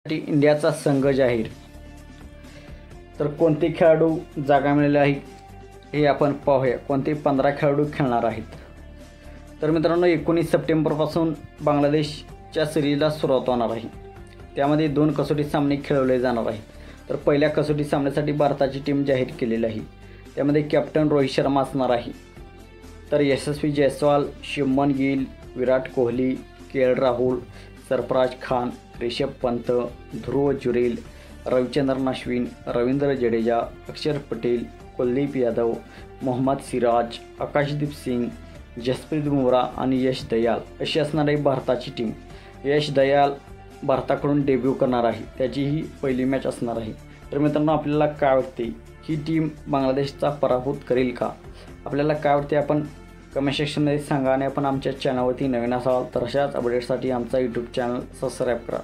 इंडियाचा संघ जाहीर। तर कोणते खेळाडू जागा मिळाले आहे हे आपण पाहूया। कोणते 15 खेळाडू खेळणार आहेत। तर मित्रांनो 19 सप्टेंबरपासून बांगलादेशच्या सिरीजला सुरुवात होणार आहे। त्यामध्ये 2 कसोटी सामने खेळवले जाणार आहेत। तर पहिल्या कसोटी सामन्यासाठी भारताची टीम जाहीर केलेली आहे। त्यामध्ये कॅप्टन रोहित शर्मा असणार आहे। तर यशस्वी जयस्वाल, शुभमन गिल, विराट कोहली, के राहुल, सरफराज खान, ऋषभ पंत, ध्रुव जुरेल, रविचंद्रन अश्विन, रवींद्र जडेजा, अक्षर पटेल, कुलदीप यादव, मोहम्मद सिराज, आकाशदीप सिंग, जसप्रीत बुमराह आणि यश दयाल अशी असणार आहे भारताची टीम। यश दयाल भारताकडून डेब्यू करणार आहे। त्याची ही पहिली मॅच असणार आहे। तर मित्रांनो आपल्याला काय वाटते, ही टीम बांगलादेशचा पराभूत करेल का? आपल्याला काय वाटते आपण कमेंट सेक्शनमध्ये सांगा। आणि आपण आमच्या चॅनलवरती नवीन असाल तर अशाच अपडेट्ससाठी आमचा यूट्यूब चॅनल सबस्क्राईब करा।